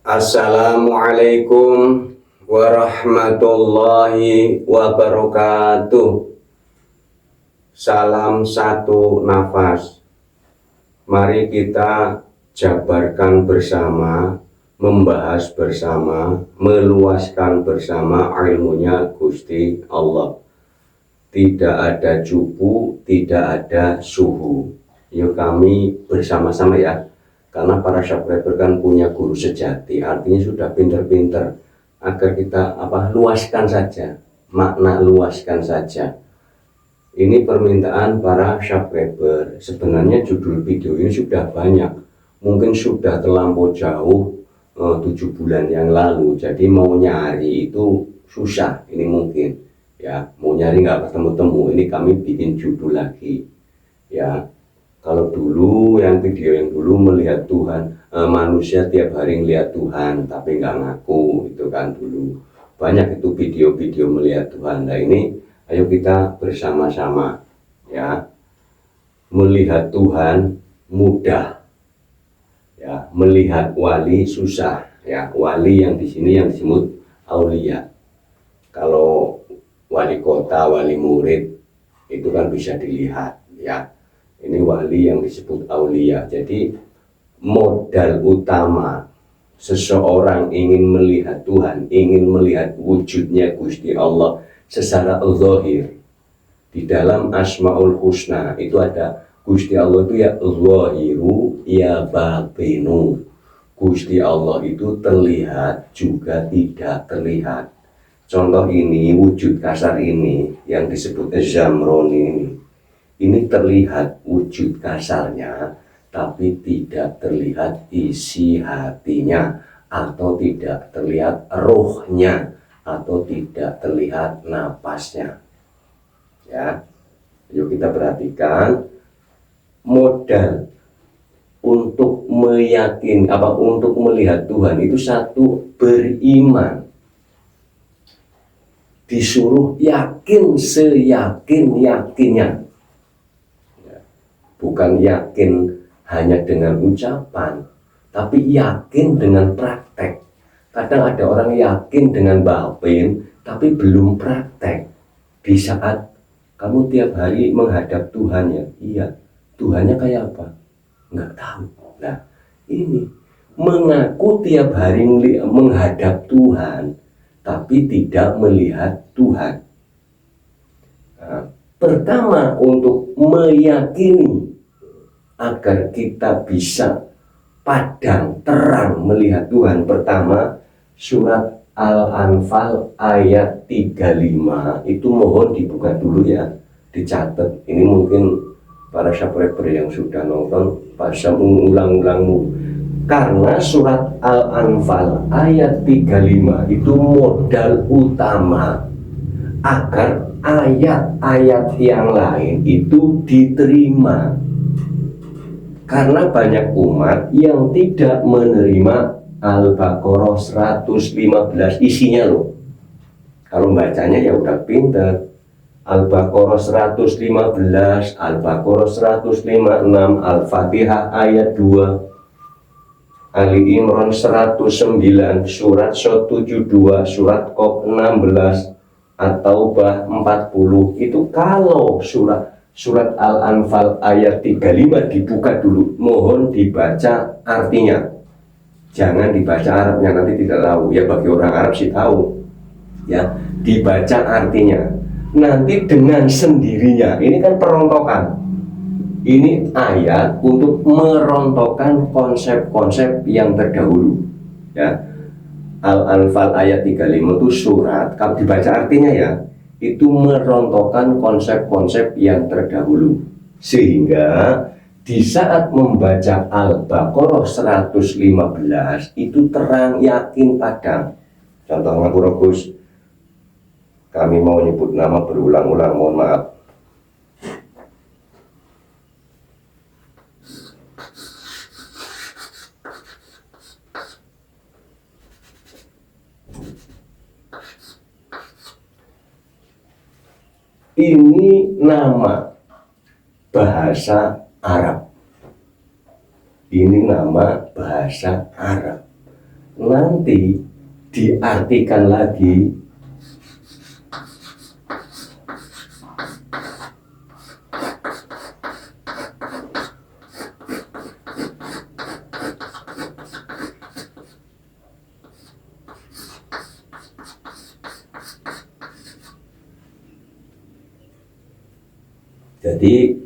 Assalamualaikum warahmatullahi wabarakatuh. Salam satu nafas. Mari kita jabarkan bersama, membahas bersama, meluaskan bersama ilmunya Gusti Allah. Tidak ada cupu, tidak ada suhu. Yuk kami bersama-sama ya. Karena para subscriber kan punya guru sejati, artinya sudah pinter-pinter, agar kita luaskan saja, makna luaskan saja. Ini permintaan para subscriber. Sebenarnya judul video ini sudah banyak, mungkin sudah terlampau jauh 7 bulan yang lalu. Jadi mau nyari itu susah, ini mungkin ya, mau nyari nggak ketemu-temu. Ini kami bikin judul lagi ya. Kalau dulu video yang dulu melihat Tuhan, manusia tiap hari melihat Tuhan tapi nggak ngaku, itu kan dulu banyak itu video-video melihat Tuhan. Nah ini ayo kita bersama-sama ya, melihat Tuhan mudah ya, melihat wali susah ya. Wali yang di sini yang disebut aulia. Kalau wali kota, wali murid itu kan bisa dilihat ya. Ini wali yang disebut aulia. Jadi modal utama seseorang ingin melihat Tuhan, ingin melihat wujudnya Gusti Allah secara zahir. Di dalam Asmaul Husna itu ada Gusti Allah itu ya zahiru ya batinu. Gusti Allah itu terlihat juga tidak terlihat. Contoh ini, wujud kasar ini yang disebut Zamroni ini terlihat wujud kasarnya, tapi tidak terlihat isi hatinya, atau tidak terlihat rohnya, atau tidak terlihat napasnya. Ya, yuk kita perhatikan modal untuk meyakini untuk melihat Tuhan itu satu, beriman. Disuruh yakin seyakin-yakinnya. Bukan yakin hanya dengan ucapan, tapi yakin dengan praktek. Kadang ada orang yakin dengan batin, tapi belum praktek. Di saat kamu tiap hari menghadap Tuhan ya, iya, Tuhannya kayak apa? Nggak tahu. Nah, ini mengaku tiap hari menghadap Tuhan, tapi tidak melihat Tuhan. Nah, pertama untuk meyakini agar kita bisa padang terang melihat Tuhan, pertama surat Al-Anfal ayat 35 itu mohon dibuka dulu ya, dicatat. Ini mungkin para subscriber yang sudah nonton bisa mengulang-ulangmu, karena surat Al-Anfal ayat 35 itu modal utama agar ayat-ayat yang lain itu diterima. Karena banyak umat yang tidak menerima Al-Baqarah 115 isinya loh. Kalau bacanya ya udah pinter. Al-Baqarah 115, Al-Baqarah 156, Al-Fatihah ayat 2, Ali Imran 109, surat 172, surat Qaf 16, At-Taubah 40. Itu kalau surat Al-Anfal ayat 35 dibuka dulu, mohon dibaca artinya, jangan dibaca Arabnya, nanti tidak tahu ya. Bagi orang Arab sih tahu ya, dibaca artinya. Nanti dengan sendirinya, ini kan perontokan, ini ayat untuk merontokkan konsep-konsep yang terdahulu ya. Al-Anfal ayat 35 itu surat, kalau dibaca artinya ya, itu merontokkan konsep-konsep yang terdahulu. Sehingga di saat membaca Al-Baqarah 115 itu terang, yakin, padang. Contohnya Gus, kami mau nyebut nama berulang-ulang, mohon maaf. Ini nama bahasa Arab. Ini nama bahasa Arab. nanti diartikan lagi jadi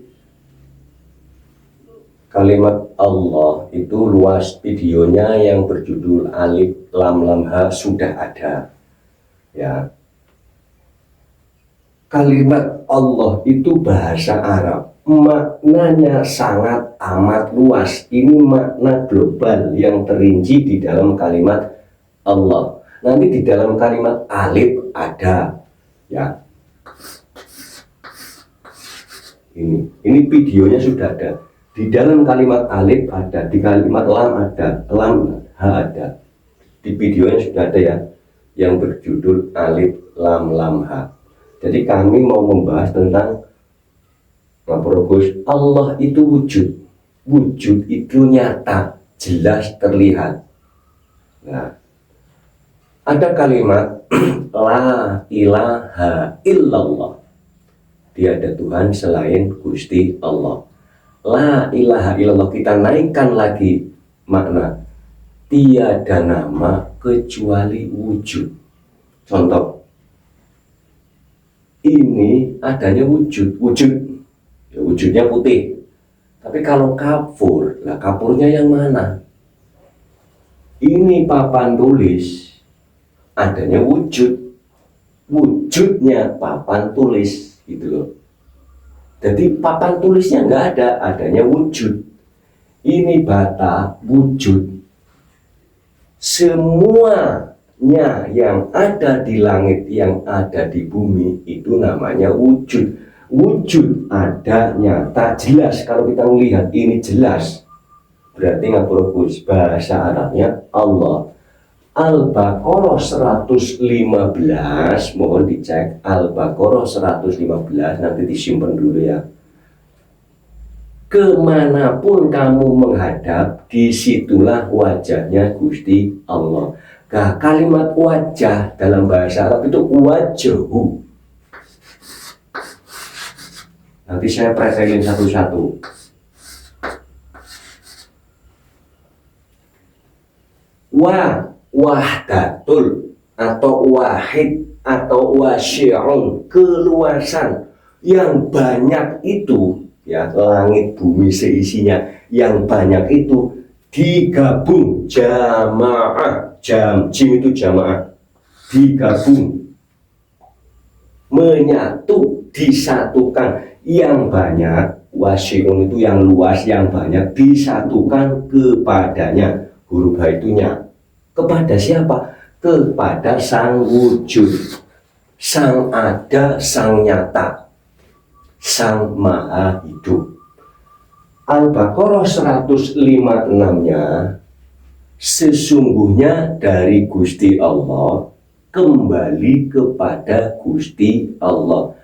kalimat Allah itu luas, videonya yang berjudul Alif Lam Lam Ha sudah ada ya. Kalimat Allah itu bahasa Arab, maknanya sangat amat luas. Ini makna global yang terinci di dalam kalimat Allah. Nanti di dalam kalimat alif ada ya. Ini videonya sudah ada. Di dalam kalimat alif ada, di kalimat lam ada, lam ha ada. Di videonya sudah ada ya, yang berjudul Alif Lam Lam Ha. Jadi kami mau membahas tentang Allah itu wujud. Wujud itu nyata, jelas terlihat. Nah, ada kalimat La ilaha illallah. Tiada Tuhan selain Gusti Allah. La ilaha illallah, kita naikkan lagi makna. Tiada nama kecuali wujud. Contoh, ini adanya wujud. Ya, wujudnya putih. Tapi kalau kapur, lah kapurnya yang mana? Ini papan tulis, adanya wujud. Wujudnya papan tulis. Gitu loh. Jadi papan tulisnya nggak ada, adanya wujud. Ini bata, wujud. Semuanya yang ada di langit, yang ada di bumi, itu namanya wujud. Wujud ada, nyata, jelas. Kalau kita melihat ini jelas, berarti ngapurogus bahasa Arabnya Allah. Al-Baqarah 115, mohon dicek Al-Baqarah 115, nanti disimpan dulu ya. Kemanapun kamu menghadap, disitulah wajahnya Gusti Allah. Nah, kalimat wajah dalam bahasa Arab itu wajhu. Nanti saya preselin satu-satu. Wahdatul atau wahid atau wasyi'un, keluasan yang banyak itu ya, langit bumi seisinya yang banyak itu digabung, jamaah, jim itu jamaah, digabung, menyatu, disatukan, yang banyak, wasyi'un itu yang luas, yang banyak, disatukan kepadanya, huruf H itu nya. Kepada siapa? Kepada sang wujud, sang ada, sang nyata, sang maha hidup. Al-Baqarah 156-nya, sesungguhnya dari Gusti Allah, kembali kepada Gusti Allah,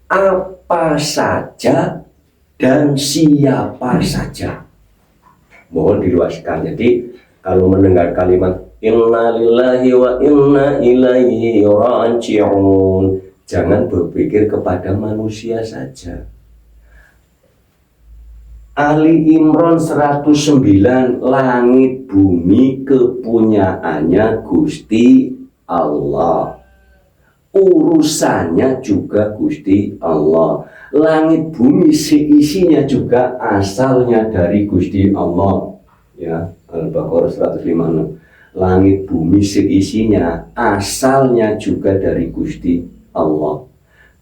apa saja dan siapa saja. Mohon diluaskan. Jadi kalau mendengar kalimat inna lillahi wa inna ilaihi raji'un, jangan berpikir kepada manusia saja. Ali Imran 109, langit bumi kepunyaannya Gusti Allah, urusannya juga Gusti Allah. Langit bumi seisinya juga asalnya dari Gusti Allah ya. Al-Baqarah 156, langit bumi seisinya asalnya juga dari Gusti Allah,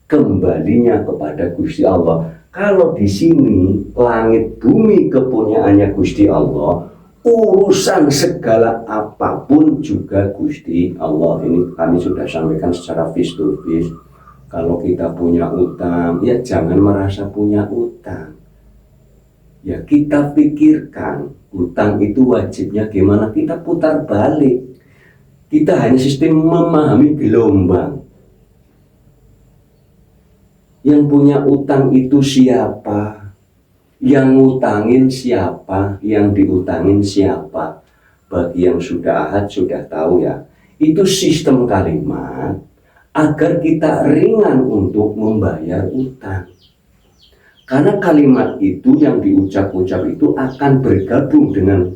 kembalinya kepada Gusti Allah. Kalau di sini langit bumi kepunyaannya Gusti Allah, urusan segala apapun juga Gusti Allah. Ini kami sudah sampaikan secara face to face. Kalau kita punya utang, ya jangan merasa punya utang. Ya kita pikirkan, utang itu wajibnya gimana, kita putar balik. Kita hanya sistem memahami gelombang. Yang punya utang itu siapa? Yang ngutangin siapa? Yang diutangin siapa? bagi yang sudah ahad sudah tahu ya, itu sistem kalimat agar kita ringan untuk membayar utang. Karena kalimat itu yang diucap-ucap itu akan bergabung dengan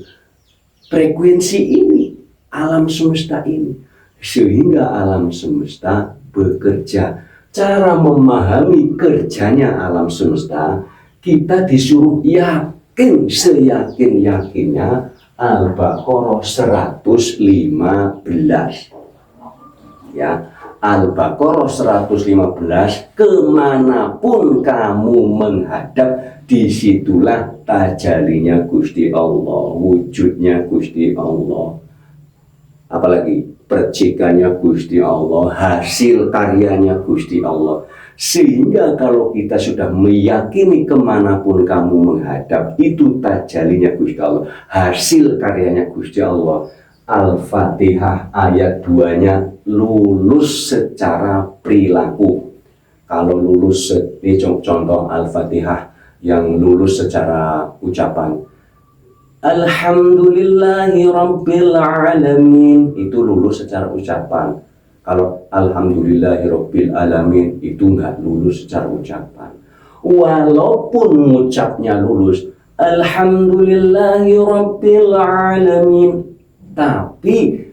frekuensi ini, alam semesta ini, sehingga alam semesta bekerja. Cara memahami kerjanya alam semesta, kita disuruh yakin seyakin-yakinnya Al-Baqarah 115. Ya, Al-Baqarah 115, kemanapun kamu menghadap, disitulah tajalinya Gusti Allah, wujudnya Gusti Allah, apalagi percikannya Gusti Allah, hasil karyanya Gusti Allah. Sehingga kalau kita sudah meyakini kemanapun kamu menghadap, itu tajalinya Gusti Allah, hasil karyanya Gusti Allah, Al-Fatihah ayat 2-nya lulus secara perilaku. Kalau lulus, ini contoh Al-Fatihah yang lulus secara ucapan, Alhamdulillahi Rabbil Alamin, itu lulus secara ucapan. Kalau Alhamdulillahi Rabbil Alamin itu nggak lulus secara ucapan. Walaupun ucapnya lulus Alhamdulillahi Rabbil Alamin, tapi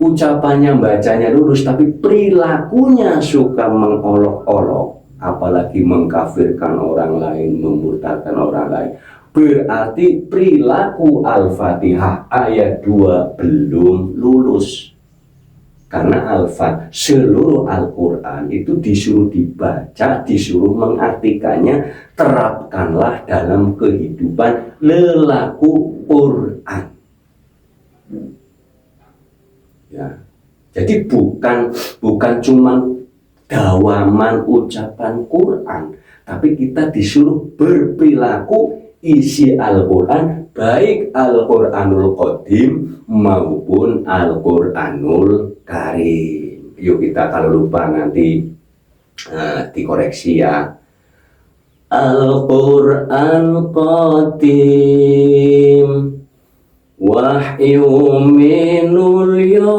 ucapannya, bacanya lulus, tapi perilakunya suka mengolok-olok, apalagi mengkafirkan orang lain, memurtadkan orang lain, berarti perilaku Al-Fatihah ayat 2 belum lulus. Karena seluruh Al-Quran itu disuruh dibaca, disuruh mengartikannya, terapkanlah dalam kehidupan lelaku Quran. Ya, jadi bukan cuma dawaman ucapan Quran, tapi kita disuruh berperilaku isi Al-Quran, baik Al-Quranul Qadim maupun Al-Quranul Karim. Yuk kita kalau lupa nanti dikoreksi ya. Al-Quran Qadim wahyu minul ya,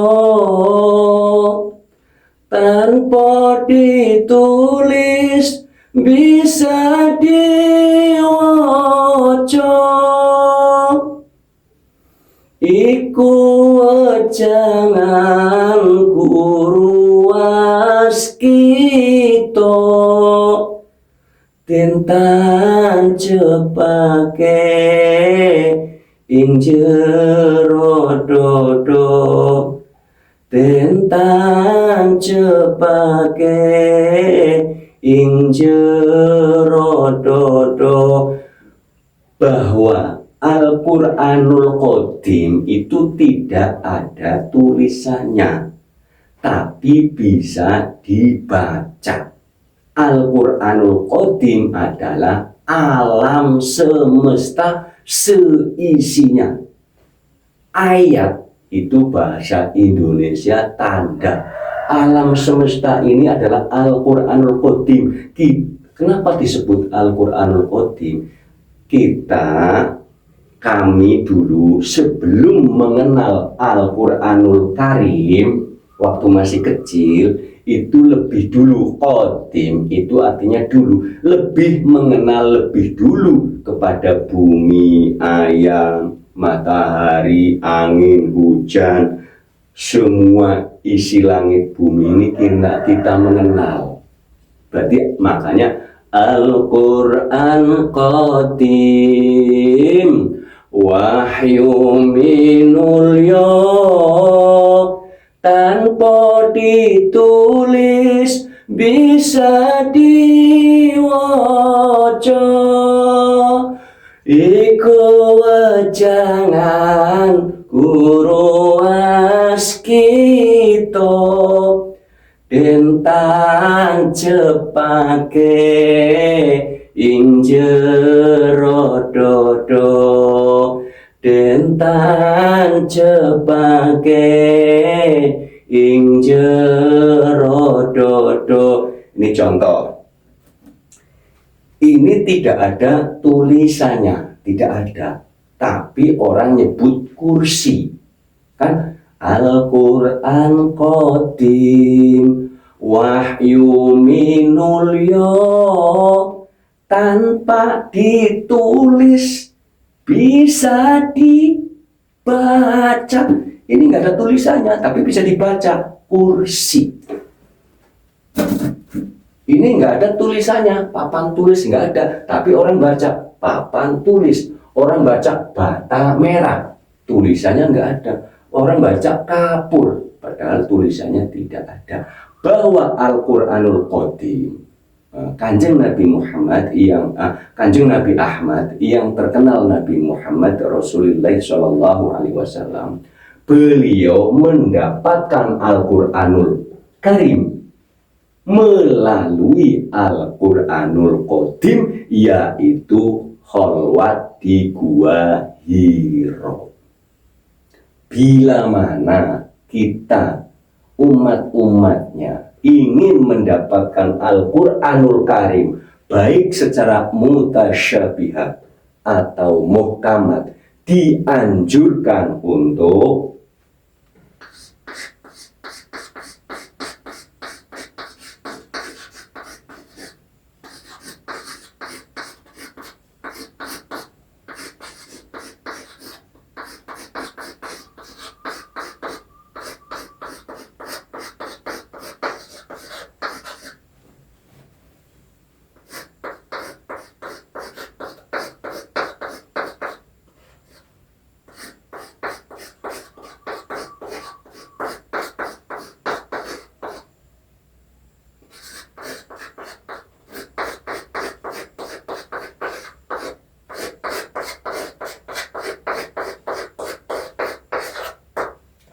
tanpa ditulis bisa diwaca, iku wejangan guru waskita, tintang cepake ing jero dodo, tentang cepake ing jero dodo, bahwa Al-Quranul Qadim itu tidak ada tulisannya, tapi bisa dibaca. Al-Quranul Qadim adalah alam semesta seisinya. Ayat itu bahasa Indonesia tanda. Alam semesta ini adalah Al-Quranul Qadim. Kenapa disebut Al-Quranul Qadim? Kami dulu sebelum mengenal Al-Quranul Karim, waktu masih kecil, itu lebih dulu, Qadim itu artinya dulu, lebih mengenal lebih dulu kepada bumi, ayam, matahari, angin, hujan, semua isi langit bumi ini kita mengenal. Berarti makanya Al-Quran Qadim wahyu minul ya, tanpa ditulis bisa diwaca, iku wejangan guru waskita, tentang cepake ing jero dodo, tentang cepake ing jero dodo. Ini contoh. Ini tidak ada tulisannya, tidak ada. Tapi orang nyebut kursi. Kan Al-Qur'an qadim wahyu minulya, tanpa ditulis bisa dibaca. Ini nggak ada tulisannya tapi bisa dibaca. Kursi ini nggak ada tulisannya, papan tulis nggak ada, tapi orang baca papan tulis. Orang baca bata merah, tulisannya nggak ada. Orang baca kapur, padahal tulisannya tidak ada. Bahwa Al-Quranul Qadim, Kanjeng Nabi Muhammad Kanjeng Nabi Ahmad yang terkenal Nabi Muhammad Rasulullah SAW, beliau mendapatkan Al-Quranul Karim melalui Al-Quranul Qadim, yaitu kholwat di Gua Hiro. Bila mana kita umat-umatnya ingin mendapatkan Al-Quranul Karim baik secara mutasyabihat atau muhkamat, dianjurkan untuk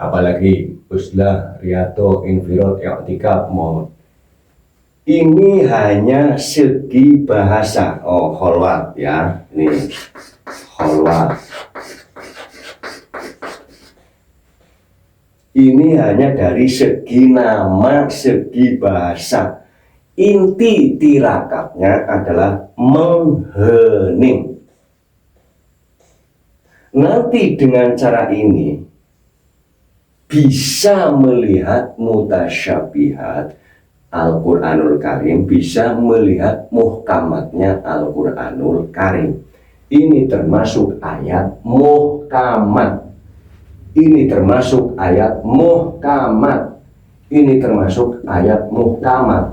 apalagi uzlah, riyato, infirot, i'tikaf, mohon. Ini hanya segi bahasa. Oh, kholwat ya. Ini kholwat. Ini hanya dari segi nama, segi bahasa. Inti tirakatnya adalah menghening. Nanti dengan cara ini bisa melihat mutasyabihat Al-Quranul Karim, bisa melihat muhkamatnya Al-Quranul Karim. Ini termasuk ayat muhkamat. Ini termasuk ayat muhkamat. Ini termasuk ayat muhkamat.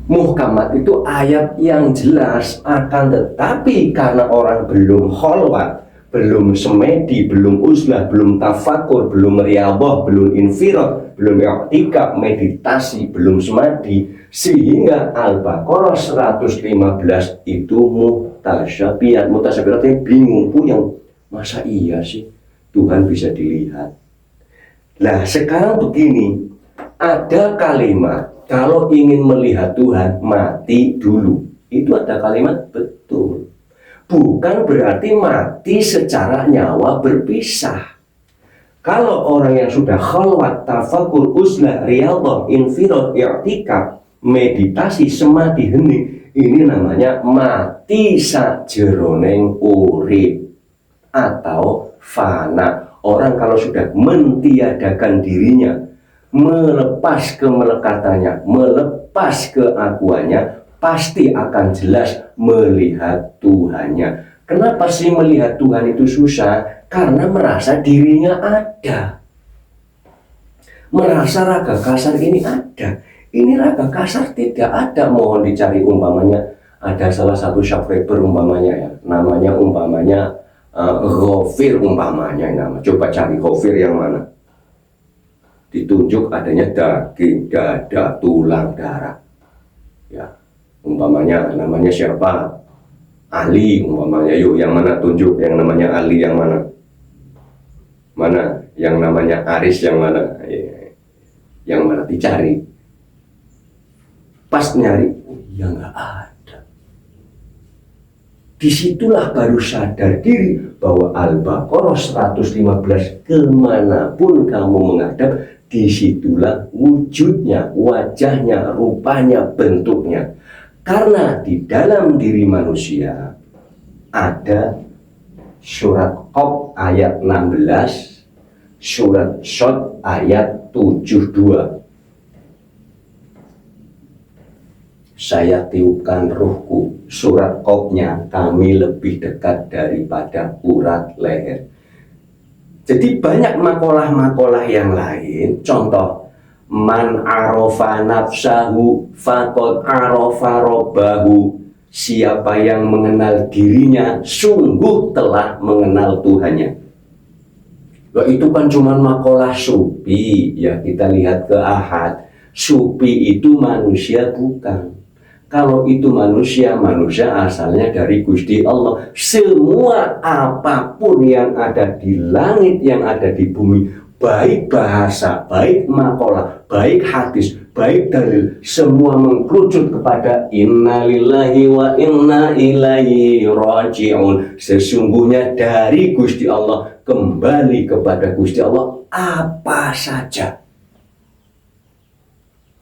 Muhkamat itu ayat yang jelas, akan tetapi karena orang belum kholwat, belum semedi, belum uzlah, belum tafakur, belum riyadhah, belum infirad, belum i'tikaf, meditasi, belum semadi, sehingga Al-Baqarah 115 itu mutasyabihat. Mutasyabihatnya bingung, puyeng. Masa iya sih Tuhan bisa dilihat? Nah sekarang begini, ada kalimat kalau ingin melihat Tuhan mati dulu. Itu ada kalimat betul. Bukan berarti mati secara nyawa berpisah. Kalau orang yang sudah khalwat, tafakur, uzlah, riyadhah, infirad, i'tikaf, meditasi, semadi, hening, ini namanya mati sajeroning urip atau fana. Orang kalau sudah mentiadakan dirinya, melepas kemelekatannya, melepas keakuannya, pasti akan jelas melihat Tuhannya. Kenapa sih melihat Tuhan itu susah? Karena merasa dirinya ada. Merasa raga kasar ini ada. Ini raga kasar tidak ada. Mohon dicari umpamanya. Ada salah satu subscriber umpamanya ya. Namanya umpamanya Ghafir umpamanya. Coba cari Ghafir yang mana. Ditunjuk adanya daging, dada, tulang, darah. Ya. Umpamanya namanya siapa? Ali umpamanya. Yuk yang mana tunjuk yang namanya Ali, yang mana? Mana yang namanya Aris, yang mana? Yang mana dicari? Pas nyari, oh iya nggak ada. Disitulah baru sadar diri bahwa Al-Baqarah 115 kemanapun kamu menghadap, disitulah wujudnya, wajahnya, rupanya, bentuknya. Karena di dalam diri manusia ada surat Qaf ayat 16, surat Shad ayat 72. Saya tiupkan ruhku, surat Qafnya, kami lebih dekat daripada urat leher. Jadi banyak makalah-makalah yang lain. Contoh, man arofa nafsahu faqad arofa robbahu. Siapa yang mengenal dirinya sungguh telah mengenal Tuhannya. Loh, itu kan cuma makalah sufi. Ya, kita lihat ke Ahad. Sufi itu manusia bukan. Kalau itu manusia, manusia asalnya dari Gusti Allah. Semua apapun yang ada di langit, yang ada di bumi, baik bahasa, baik makalah, baik hadis, baik dalil, semua mengkerucut kepada innalillahi wa inna ilaihi raji'un. Sesungguhnya dari Gusti Allah, kembali kepada Gusti Allah apa saja.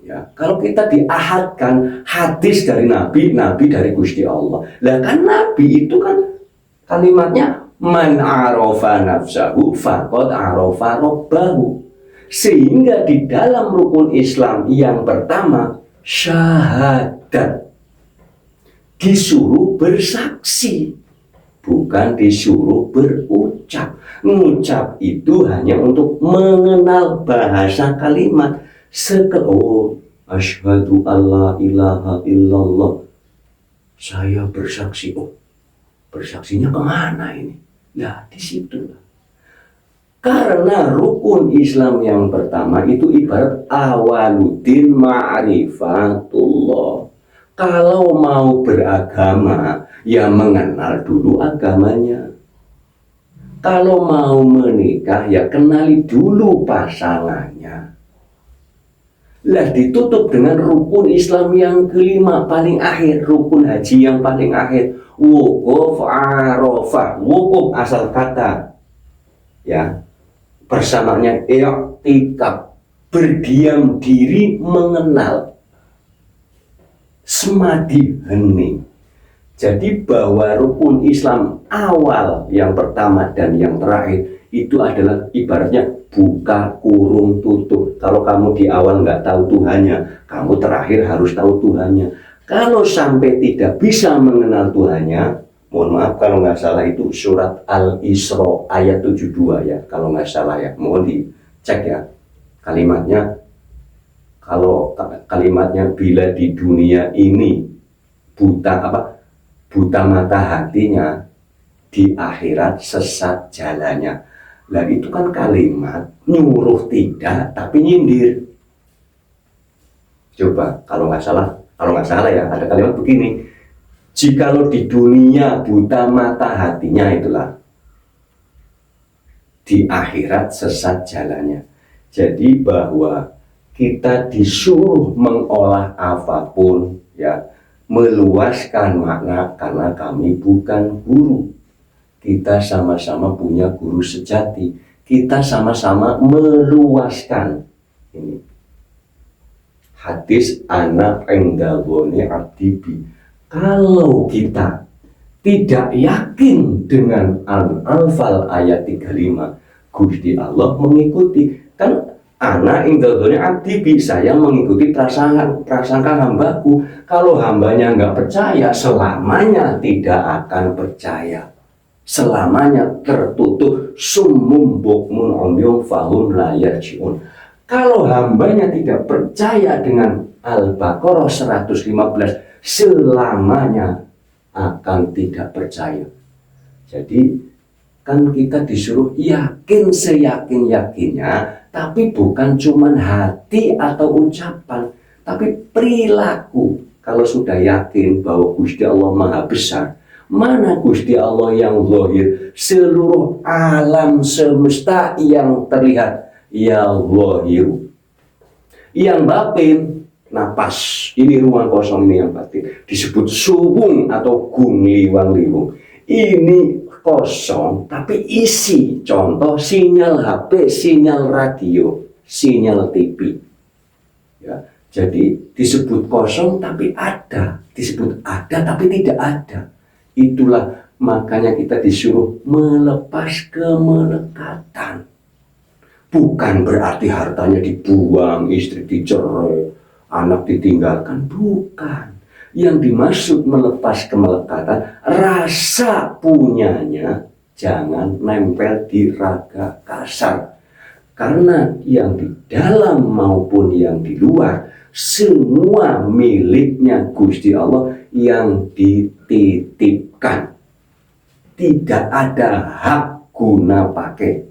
Ya, kalau kita diahadkan hadis dari Nabi, Nabi dari Gusti Allah. Lah kan Nabi itu kan kalimatnya man arofa nafsahu faqad arofa robbahu. Sehingga di dalam rukun Islam yang pertama, syahadat, disuruh bersaksi, bukan disuruh berucap. Mengucap itu hanya untuk mengenal bahasa kalimat. Asyhadu alla ilaha illallah. Saya bersaksi. Oh, bersaksinya kemana ini? Ya, di situ. Karena rukun Islam yang pertama itu ibarat awaluddin ma'rifatullah. Kalau mau beragama, ya mengenal dulu agamanya. Kalau mau menikah, ya kenali dulu pasangannya. Lah ditutup dengan rukun Islam yang kelima paling akhir, rukun haji yang paling akhir, wukuf arafah. Wukuf asal kata, ya, bersamanya i'tikaf, berdiam diri, mengenal, semadi hening. Jadi bahwa rukun Islam awal, yang pertama dan yang terakhir, itu adalah ibaratnya buka kurung tutup. Kalau kamu di awal nggak tahu Tuhannya, kamu terakhir harus tahu Tuhannya. Kalau sampai tidak bisa mengenal Tuhannya, mohon maaf kalau nggak salah itu surat Al-Isra ayat 72 ya, kalau nggak salah ya, mohon dicek ya kalimatnya. Kalau kalimatnya bila di dunia ini buta mata hatinya, di akhirat sesat jalannya. Lah itu kan kalimat nyuruh tidak tapi nyindir. Coba kalau nggak salah ya, ada kalimat begini, jikalau di dunia buta mata hatinya, itulah di akhirat sesat jalannya. Jadi bahwa kita disuruh mengolah apapun, ya, meluaskan makna, karena kami bukan guru. Kita sama-sama punya guru sejati. Kita sama-sama meluaskan. Ini hadis ana indalloni abdibi. Kalau kita tidak yakin dengan Al-Anfal ayat 35, Gusti Allah mengikuti. Kan ana indalloni abdibi, saya mengikuti prasangka hambaku. Kalau hambanya nggak percaya, selamanya tidak akan percaya. Selamanya tertutup, summum bukmun umyum fahum la yarji'un. Kalau hambanya tidak percaya dengan Al-Baqarah 115, selamanya akan tidak percaya. Jadi kan kita disuruh yakin seyakin-yakinnya, tapi bukan cuma hati atau ucapan, tapi perilaku. Kalau sudah yakin bahwa Gusti Allah Maha Besar, mana Gusti Allah yang zahir, seluruh alam semesta yang terlihat, ya zahiru. Yang batin, napas, ini ruang kosong ini yang batin, disebut suwung atau gung liwang liwung. Ini kosong tapi isi, contoh sinyal HP, sinyal radio, sinyal TV. Ya, jadi disebut kosong tapi ada, disebut ada tapi tidak ada. Itulah makanya kita disuruh melepas kemelekatan. Bukan berarti hartanya dibuang, istri dicerai, anak ditinggalkan, bukan. Yang dimaksud melepas kemelekatan, rasa punyanya jangan nempel di raga kasar. Karena yang di dalam maupun yang di luar, semua miliknya Gusti Allah yang dititipkan. Tidak ada hak guna pakai.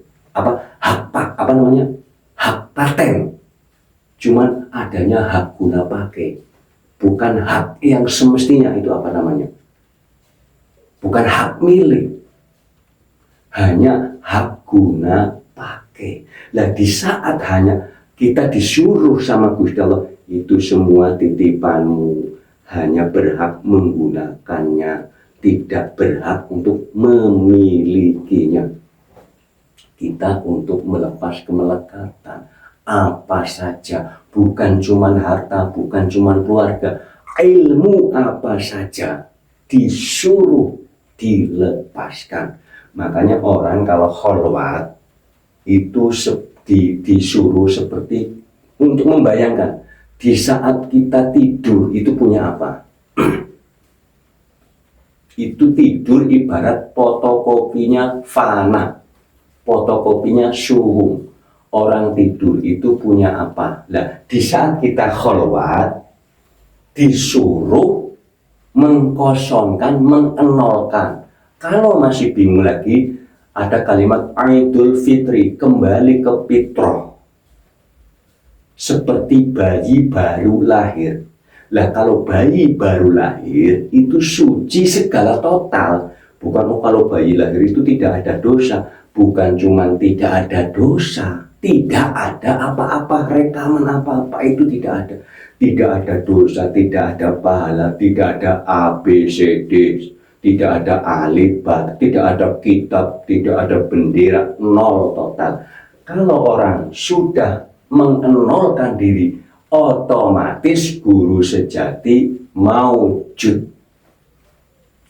Hak paten, cuman adanya hak guna pakai, bukan hak yang semestinya itu bukan hak milik, hanya hak guna pakai. Nah, di saat hanya kita disuruh sama Gusti Allah, itu semua titipanmu, hanya berhak menggunakannya, tidak berhak untuk memilikinya. Kita untuk melepas kemelekatan apa saja, bukan cuman harta, bukan cuman keluarga, ilmu apa saja disuruh dilepaskan. Makanya orang kalau kholwat itu disuruh seperti untuk membayangkan di saat kita tidur itu punya apa. Itu tidur ibarat fotokopinya fana, fotokopinya suhu. Orang tidur itu punya apa? Nah, di saat kita kholwat disuruh mengkosongkan, mengenolkan. Kalau masih bingung lagi, ada kalimat Idul Fitri, kembali ke fitrah. Seperti bayi baru lahir. Lah kalau bayi baru lahir itu suci segala total. Bukan kalau bayi lahir itu tidak ada dosa. Bukan cuma tidak ada dosa, tidak ada apa-apa, rekaman apa-apa, itu tidak ada. Tidak ada dosa, tidak ada pahala, tidak ada ABCD, tidak ada alif ba, tidak ada kitab, tidak ada bendera, nol total. Kalau orang sudah mengenolkan diri, otomatis guru sejati maujud.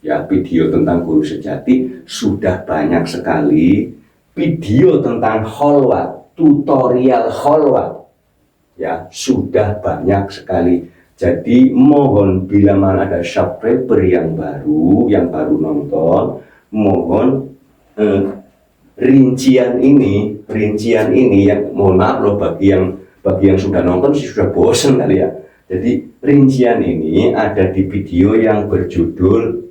Ya, video tentang guru sejati sudah banyak sekali. Video tentang kholwat, tutorial kholwat, ya sudah banyak sekali. Jadi mohon bila mana ada subscriber yang baru nonton, mohon rincian ini yang mohon maaf loh bagi yang sudah nonton sih sudah bosan kali ya. Jadi rincian ini ada di video yang berjudul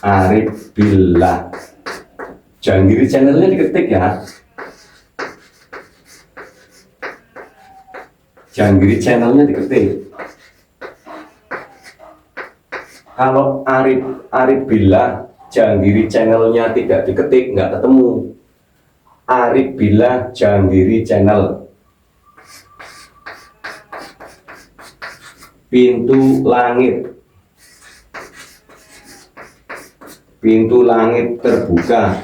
Arif Billah. Jangan diri channelnya diketik ya. Jangan diri channelnya diketik. Kalau Arif Billah, jangan diri channelnya tidak diketik, nggak ketemu. Arif Billah, jangan diri channel. Pintu langit. Pintu langit terbuka.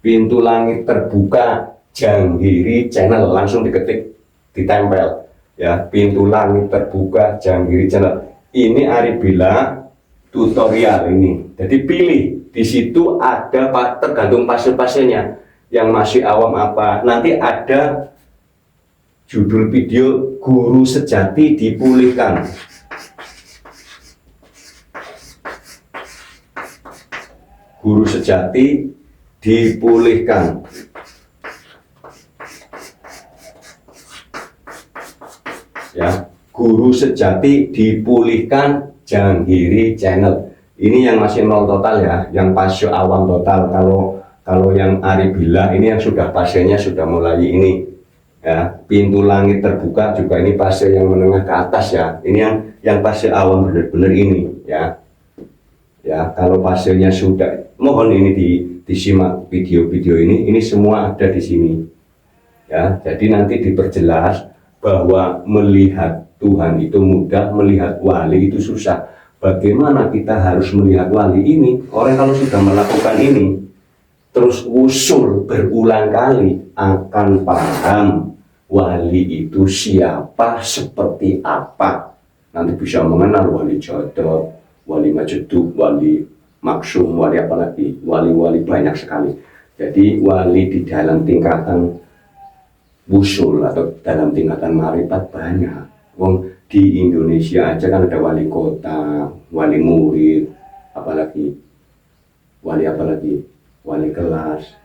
Pintu langit terbuka, Janggiri channel, langsung diketik, ditempel ya. Pintu langit terbuka, Janggiri channel. Ini Arif Billah tutorial ini. Jadi pilih, di situ ada tergantung pasien-pasiennya. Yang masih awam apa, nanti ada judul video guru sejati dipulihkan. Guru sejati dipulihkan. Ya, guru sejati dipulihkan, Janggiri channel. Ini yang masih nol total ya, yang pasien awam total. Kalau yang Arif Billah ini yang sudah pasiennya sudah mulai ini. Ya, pintu langit terbuka juga ini pasien yang menengah ke atas ya. Ini yang pasien awam benar-benar ini ya. Ya, kalau pasiennya sudah, mohon ini disimak video-video ini semua ada di sini. Ya, jadi nanti diperjelas bahwa melihat Tuhan itu mudah, melihat wali itu susah. Bagaimana kita harus melihat wali ini? Orang kalau sudah melakukan ini, terus usul berulang kali, akan paham wali itu siapa, seperti apa. nanti bisa mengenal wali jodoh, wali majeduk, wali maksum, wali apalagi, wali-wali banyak sekali. Jadi wali di dalam tingkatan wusul atau dalam tingkatan marifat banyak. Wong di Indonesia aja kan ada wali kota, wali murid, apalagi wali kelas,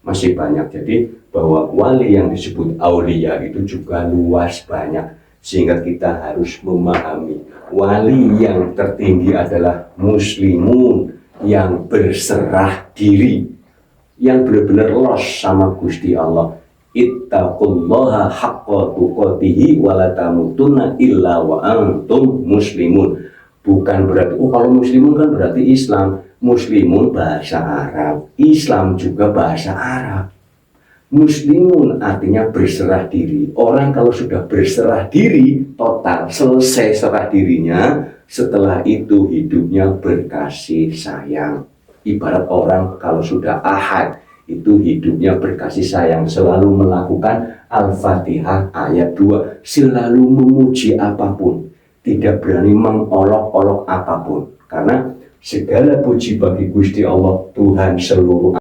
masih banyak. Jadi bahwa wali yang disebut aulia itu juga luas banyak, sehingga kita harus memahami wali yang tertinggi adalah muslimun yang berserah diri, yang benar-benar los sama Gusti Allah. Ittaqullaha haqqa tuqatihi wa la tamutunna illa wa antum muslimun. Bukan berarti kalau muslimun kan berarti Islam. Muslimun bahasa Arab, Islam juga bahasa Arab. Muslimun artinya berserah diri. Orang kalau sudah berserah diri total, selesai serah dirinya, setelah itu hidupnya berkasih sayang. Ibarat orang kalau sudah ahad, itu hidupnya berkasih sayang, selalu melakukan Al-Fatihah ayat 2, selalu memuji apapun, tidak berani mengolok-olok apapun, karena segala puji bagi Gusti Allah, Tuhan seluruh